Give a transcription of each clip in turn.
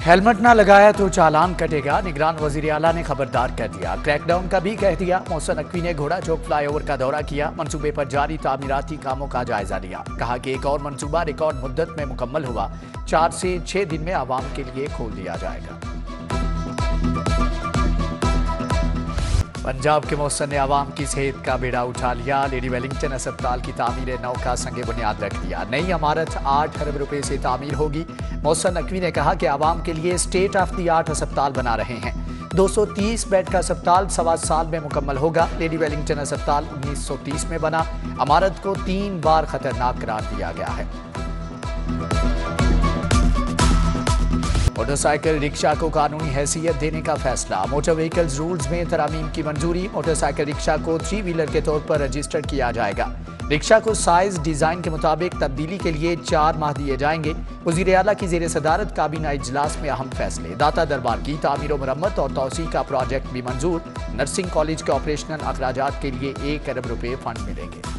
Helmet ना लगाया तो चालान कटेगा, निगरान वजीर आला ने खबरदार कर दिया। क्रैकडाउन का भी कह दिया। मोहसिन नकवी ने घोड़ा चौक फ्लाईओवर का दौरा किया, मंसूबे पर जारी तामीराती कामों का जायजा लिया। कहा कि एक और मंसूबा रिकॉर्ड मुद्दत में मुकम्मल हुआ, 4 से 6 दिन में आवाम के लिए खोल दिया जाएगा। पंजाब के मोहसिन ने आवाम की सेहत का बेड़ा उठा लिया। लेडी वेलिंगटन अस्पताल की तामीर नौ का संगे बुनियाद रख दिया। नई इमारत 8 अरब रुपए से तामीर होगी। मोहसिन नकवी ने कहा कि आवाम के लिए स्टेट ऑफ द आर्ट अस्पताल बना रहे हैं। 230 बेड का अस्पताल 1.25 साल में मुकम्मल होगा। लेडी वेलिंगटन अस्पताल 1930 में बना। इमारत को 3 बार खतरनाक करार दिया गया है। मोटरसाइकिल रिक्शा को कानूनी हैसियत देने का फैसला। मोटर व्हीकल्स रूल्स में तरामीम की मंजूरी। मोटरसाइकिल रिक्शा को 3 व्हीलर के तौर पर रजिस्टर्ड किया जाएगा। रिक्शा को साइज डिजाइन के मुताबिक तब्दीली के लिए 4 माह दिए जाएंगे। वजीर आला की जेर सदारत काबीना इजलास में अहम फैसले। दाता दरबार की तामीर मरम्मत और तौसी का प्रोजेक्ट भी मंजूर। नर्सिंग कॉलेज के ऑपरेशनल अखराजात के लिए 1 अरब रुपए फंड मिलेंगे।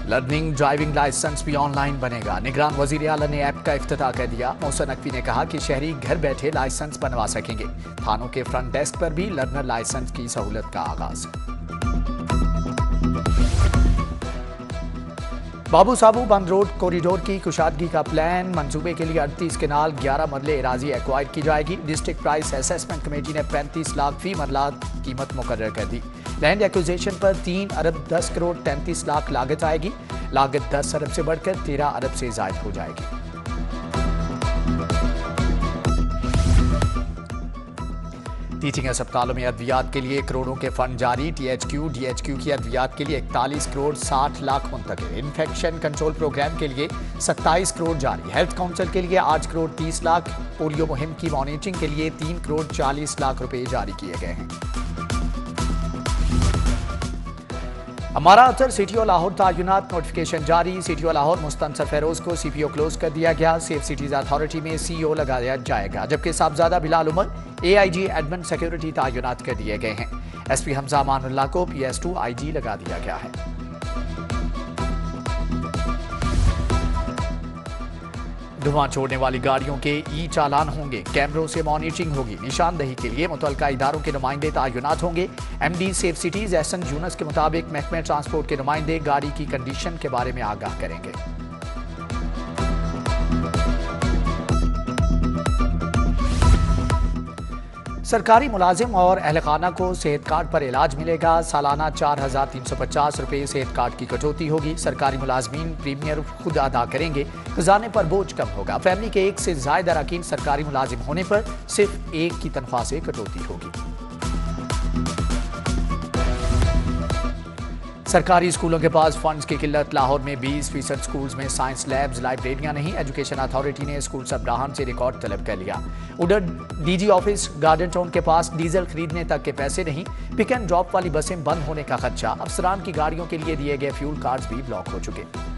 लर्निंग ड्राइविंग लाइसेंस भी ऑनलाइन बनेगा। निगरान वजीर आला ने ऐप का इफ्तिताह कर दिया। मोहसिन नकवी ने कहा कि शहरी घर बैठे लाइसेंस बनवा सकेंगे। थानों के फ्रंट डेस्क पर भी लर्नर लाइसेंस की सहूलत का आगाज। बाबू साबू बंद रोड कॉरिडोर की कुशादगी का प्लान। मंसूबे के लिए 38 केनाल 11 मरले एराजी एक्वायर की जाएगी। डिस्ट्रिक्ट प्राइस असेसमेंट कमेटी ने 35 लाख फी मरला कीमत मुकर्रर कर दी। लैंड एक्विजिशन पर 3 अरब 10 करोड़ 33 लाख लागत आएगी। लागत 10 अरब से बढ़कर 13 अरब से जायद हो जाएगी। टीचिंग अस्पतालों में अद्वियात के लिए करोड़ों के फंड जारी। THQ DHQ की अद्वियात के लिए 41 करोड़ 60 लाख मुंतकिल। इन्फेक्शन कंट्रोल प्रोग्राम के लिए 27 करोड़ जारी। हेल्थ काउंसिल के लिए 8 करोड़ 30 लाख। पोलियो मुहिम की मॉनिटरिंग के लिए 3 करोड़ 40 लाख रुपए जारी किए गए हैं। हमारा अतर CTO लाहौर तायुनात नोटिफिकेशन जारी। CTO लाहौर मुस्तनसर फेरोज को CPO क्लोज कर दिया गया। सेफ सिटीज अथॉरिटी में CEO लगाया जाएगा, जबकि Sahibzada Bilal Umar AIG admin security तायुनात कर दिए गए हैं। SP हमजा अमानुल्लाह को PS2 IG लगा दिया गया है। धुआं छोड़ने वाली गाड़ियों के चालान होंगे। कैमरों से मॉनिटरिंग होगी। निशानदही के लिए मुतल्लिका इदारों के नुमाइंदे तायुनात होंगे। MD safe cities Ahsan Younus के मुताबिक महकमे ट्रांसपोर्ट के नुमाइंदे गाड़ी की कंडीशन के बारे में आगाह करेंगे। सरकारी मुलाजिम और अहलखाना को सेहत कार्ड पर इलाज मिलेगा। सालाना 4,350 रुपये सेहत कार्ड की कटौती होगी। सरकारी मुलाजमीन प्रीमियर खुद अदा करेंगे। खजाने पर बोझ कम होगा। फैमिली के 1 से ज्यादा अरकान सरकारी मुलाजिम होने पर सिर्फ 1 की तनख्वाह से कटौती होगी। सरकारी स्कूलों के पास फंड्स की किल्लत। लाहौर में 20% स्कूल्स में साइंस लैब्स लाइब्रेरियां नहीं। एजुकेशन अथॉरिटी ने स्कूल सरबराहान से रिकॉर्ड तलब कर लिया। उधर DG ऑफिस गार्डन टाउन के पास डीजल खरीदने तक के पैसे नहीं। पिक एंड ड्रॉप वाली बसें बंद होने का खदशा। अफसरान की गाड़ियों के लिए दिए गए फ्यूल कार्ड्स भी ब्लॉक हो चुके।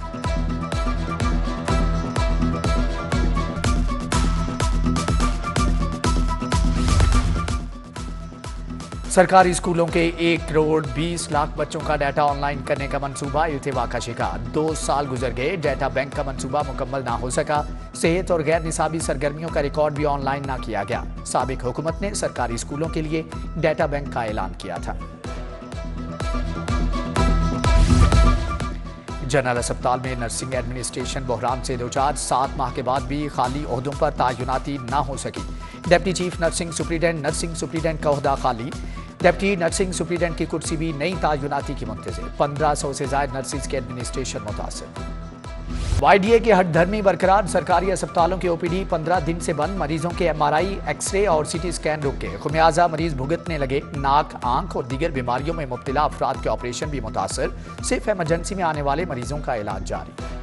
सरकारी स्कूलों के 1 करोड़ 20 लाख बच्चों का डाटा ऑनलाइन करने का मंसूबा इल्तिवा का शिकार। 2 साल गुजर गए, डाटा बैंक का मंसूबा मुकम्मल ना हो सका। सेहत और गैर निसाबी सरगर्मियों का रिकॉर्ड भी ऑनलाइन ना किया गया। साबिक हुकूमत ने सरकारी स्कूलों के लिए डाटा बैंक का ऐलान किया था। जनरल अस्पताल में नर्सिंग एडमिनिस्ट्रेशन बहरान से 2-4 माह के बाद भी खाली ओहदों पर तायुनाती ना हो सकी। डिप्टी चीफ नर्सिंग सुपरिटेंडेंट का ओहदा खाली। डिप्टी नर्सिंग सुपरिटेंडेंट की कुर्सी भी नई तायुनाती की मुंतज़िर। 1500 से ज्यादा नर्सिस के एडमिनिस्ट्रेशन मुतासर। YDA की हठधर्मी बरकरार। सरकारी अस्पतालों के OPD 15 दिन से बंद। मरीजों के MRI, एक्सरे और CT स्कैन रुक गए। खुमियाजा मरीज भुगतने लगे। नाक, आंख और दीगर बीमारियों में मुब्तला अफराद के ऑपरेशन भी मुतासर। सिर्फ इमरजेंसी में आने वाले मरीजों का इलाज जारी।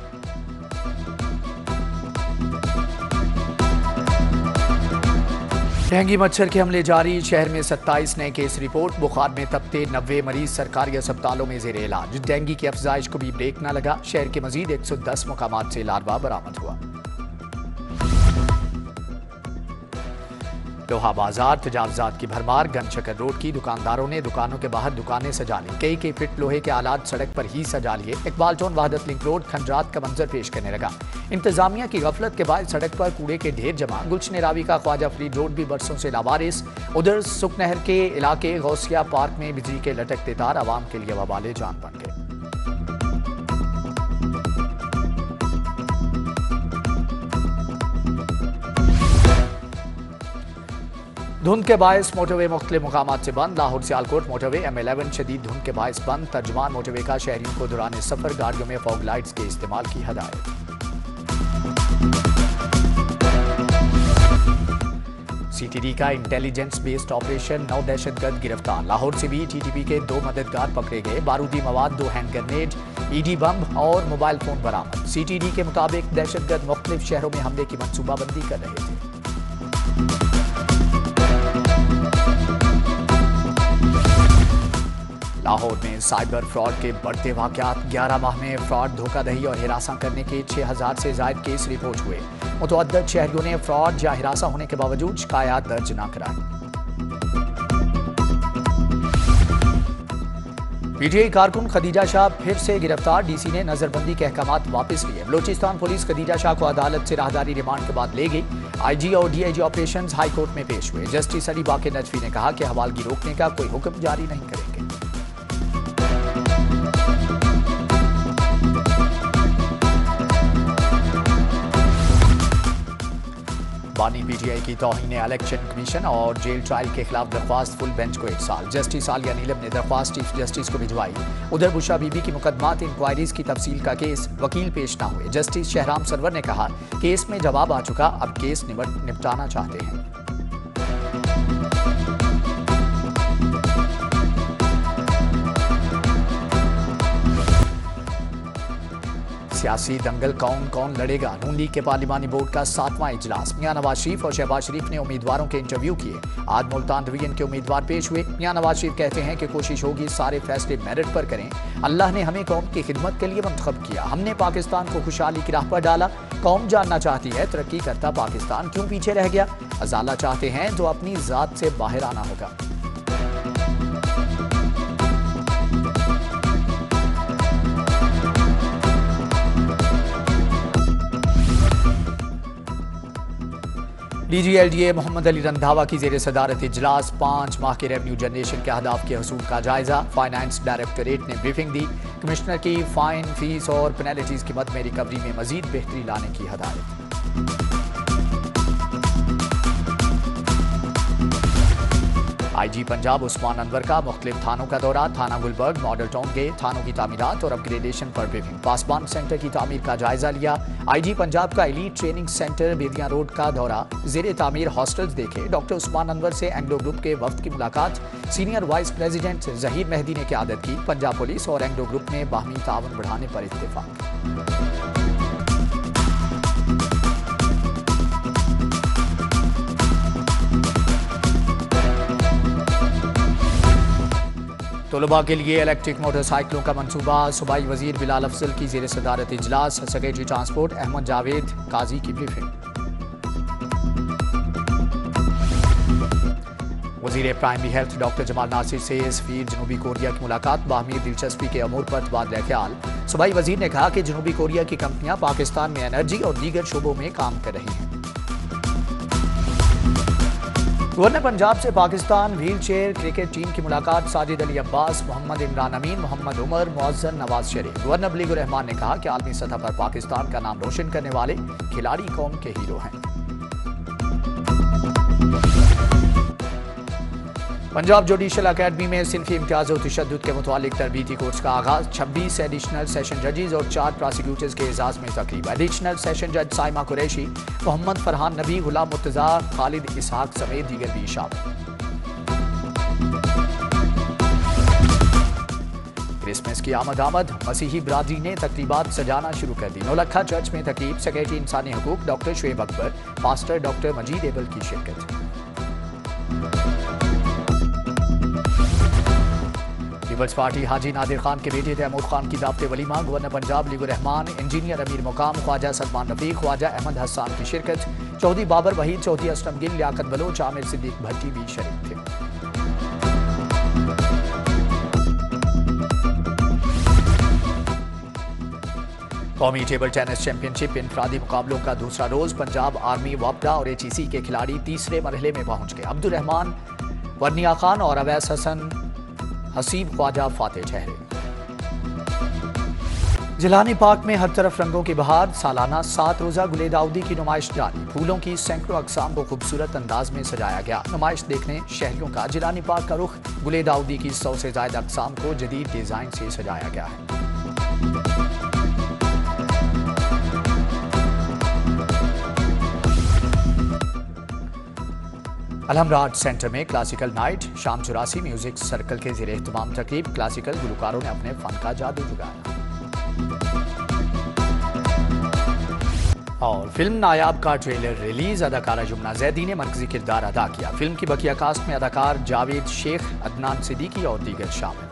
डेंगू मच्छर के हमले जारी। शहर में 27 नए केस रिपोर्ट। बुखार में तपते 90 मरीज सरकारी अस्पतालों में जेर इलाज। डेंगू की अफजाइश को भी ब्रेक न लगा। शहर के मजीद 110 मुकामात से लार्वा बरामद हुआ। लोहा बाजार तजावजात की भरमार। गनशकर रोड की दुकानदारों ने दुकानों के बाहर दुकानें सजा ली। कई फीट लोहे के आलात सड़क पर ही सजा लिए। Iqbal town Wahdat link road खंडरात का मंजर पेश करने लगा। इंतजामिया की गफलत के बाद सड़क पर कूड़े के ढेर जमा। गुलशन रावी का ख्वाजा फरीद रोड भी बरसों से लावारिस। उधर सुखनहर के इलाके गौसिया पार्क में बिजली के लटकते तार आवाम के लिए वबाले जान बन गए। धुंध के बायस मोटरवे मुख्तलिफ मुकामात से बंद। लाहौर सियालकोट मोटरवे M11 शदीद धुंध के बायस बंद। तर्जुमान मोटरवे का शहरियों को दौरान सफर गाड़ियों में फॉग लाइट्स के इस्तेमाल की हदायत। CTD का इंटेलिजेंस बेस्ड ऑपरेशन, 9 दहशतगर्द गिरफ्तार। लाहौर से भी TTP के 2 मददगार पकड़े गए। बारूदी मवाद, 2 हैंड ग्रेनेड, ED बम और मोबाइल फोन बरामद। CTD के मुताबिक दहशतगर्द मुख्तलिफ शहरों में हमले की मंसूबाबंदी कर रहे थे। लाहौर में साइबर फ्रॉड के बढ़ते वाकयात। 11 माह में फ्रॉड, धोखाधड़ी और हिरासा करने के 6000 से ज्यादा केस रिपोर्ट हुए। मुतअद्दिद शहरियों ने फ्रॉड या हिरासा होने के बावजूद शिकायत दर्ज न कराई। PTI कारकुन खदीजा शाह फिर से गिरफ्तार। DC ने नजरबंदी के अहकामात वापस लिए। बलोचिस्तान पुलिस खदीजा शाह को अदालत से राहदारी रिमांड के बाद ले गई। IG और DIG ऑपरेशंस हाई कोर्ट में पेश हुए। जस्टिस अली बाके नजफी ने कहा कि हवालगी रोकने का कोई हुक्म जारी नहीं करेंगे। बानी PTI की तौहीन इलेक्शन कमीशन और जेल ट्रायल के खिलाफ दरख्वास्त फुल बेंच को 1 साल। जस्टिस आलिया नीलम ने दरख्वास्त चीफ जस्टिस को भिजवाई। उधर बुशरा बीबी की मुकदमात इंक्वायरीज की तफसील का केस, वकील पेश न हुए। जस्टिस शहराम सरवर ने कहा केस में जवाब आ चुका, अब केस निपटाना चाहते हैं। सियासी दंगल कौन कौन लड़ेगा। नून लीग के पार्लिमानी बोर्ड का 7वां इजलास। मियां नवाज शरीफ और शहबाज शरीफ ने उम्मीदवारों के इंटरव्यू किए। आज मुल्तान डिवीजन के उम्मीदवार पेश हुए। मियां नवाज शरीफ कहते हैं कि कोशिश होगी सारे फैसले मेरिट पर करें। अल्लाह ने हमें कौम की खिदमत के लिए मुंतखब किया। हमने पाकिस्तान को खुशहाली की राह पर डाला। कौम जानना चाहती है तरक्की करता पाकिस्तान क्यों पीछे रह गया। अजाला चाहते हैं तो अपनी जात से बाहर आना होगा। DG LDA मोहम्मद अली रंधावा की जेर सदारत इजलास। 5 माह के रेवेन्यू जनरेशन के अहदाफ के हसूल का जायजा। फाइनेंस डायरेक्टरेट ने ब्रीफिंग दी। कमिश्नर की फाइन, फीस और पेनल्टीज की मद में रिकवरी में मजीद बेहतरी लाने की हदायत। IG पंजाब उस्मान अनवर का मुख्तलिफ थानों का दौरा। थाना गुलबर्ग, मॉडल टाउन गए। थानों की तामीरात और अपग्रेडेशन पर ब्रीफिंग। पासबान सेंटर की तामीर का जायजा लिया। IG पंजाब का एलीट ट्रेनिंग सेंटर बेदिया रोड का दौरा। जेर तामीर हॉस्टल्स देखे। डॉक्टर उस्मान अनवर से एंग्लो ग्रुप के वफ्द की मुलाकात। Senior vice president Zaheer Mehdi ने क़यादत की। पंजाब पुलिस और एंग्लो ग्रुप में बाहमी ताउन बढ़ाने पर इत्तेफाक। तलबा के लिए इलेक्ट्रिक मोटरसाइकिलों का मंसूबा। सूबाई वजीर बिलाल अफजल की जेर सदारत इजलास। सेक्रेटरी ट्रांसपोर्ट अहमद जावेद काजी की ब्रीफिंग। वजीर primary health doctor Jamal Nasir से सफीर जनूबी कोरिया की मुलाकात। बाहमी दिलचस्पी के अमूर पर तबादला ख्याल। सूबाई वजीर ने कहा कि जनूबी कोरिया की कंपनियां पाकिस्तान में एनर्जी और दीगर शोबों में काम कर रही हैं। गवर्नर पंजाब से Pakistan wheel chair cricket team की मुलाकात। साजिद अली अब्बास, मोहम्मद इमरान अमीन, मोहम्मद उमर, मुअज्जर नवाज शरीफ। गवर्नर बलीगुर रहमान ने कहा कि आलमी सतह पर पाकिस्तान का नाम रोशन करने वाले खिलाड़ी कौम के हीरो हैं। पंजाब जुडिशल अकेडमी में सिनफी इम्तियाज और तशद्दुद के मुतालिक तरबीती कोर्स का आगाज। 26 एडिशनल सेशन जजेस और 4 प्रोसिक्यूटर्स के एजाज में तकरीब। एडिशनल सेशन जज साइमा कुरैशी, मोहम्मद फरहान नबी, गुलाम मुर्तजा, खालिद इसहाक समेत दीगर भी शामिल। क्रिसमस की आमद मसीही बरादरी ने तकरीबात सजाना शुरू कर दी। नौलखा चर्च में तकरीब। सेक्रेटरी इंसानी हकूक doctor Shoaib Akbar, pastor doctor Majid Abel की शिरकत। पीपल्स पार्टी हाजी नादिर खान के बेटे तैमूर खान की दावत वलीमा, गवर्नर पंजाब लीगुर रहमान, इंजीनियर अमीर मुकाम, ख्वाजा सलमान रफीक, ख्वाजा अहमद हसन की शिरकत। चौधरी बाबर वहीद, चौधरी असलम गिल, लियाकत बलोच, आमिर सिद्दीक भट्टी भी शरीक थे। कौमी टेबल टेनिस चैंपियनशिप इनफरादी मुकाबलों का दूसरा रोज पंजाब आर्मी, वापडा और HEC के खिलाड़ी तीसरे मरहले में पहुंच गए। अब्दुल रहमान, वर्निया खान और अवैस हसन हसीब ख्वाजा फातेह ठहरे। जिलानी पार्क में हर तरफ रंगों की बहार, सालाना 7 रोजा गुले दाऊदी की नुमाइश जारी। फूलों की सैकड़ों अकसाम को खूबसूरत अंदाज में सजाया गया। नुमाइश देखने शहरियों का जिलानी पार्क का रुख गुले दाऊदी की 100 से ज्यादा अकसाम को जदीद डिजाइन से सजाया गया है। अलहमरा आर्ट सेंटर में क्लासिकल नाइट, शाम 84 म्यूजिक सर्कल के ज़ेरे एहतमाम तकरीब, क्लासिकल गुलकारों ने अपने फन का जादू जुगाया। और फिल्म नायाब का ट्रेलर रिलीज, अदाकारा यमुना जैदी ने मरकजी किरदार अदा किया। फिल्म की बकिया कास्ट में अदाकार जावेद शेख, अदनान सिद्दीकी और दीगर शामिल।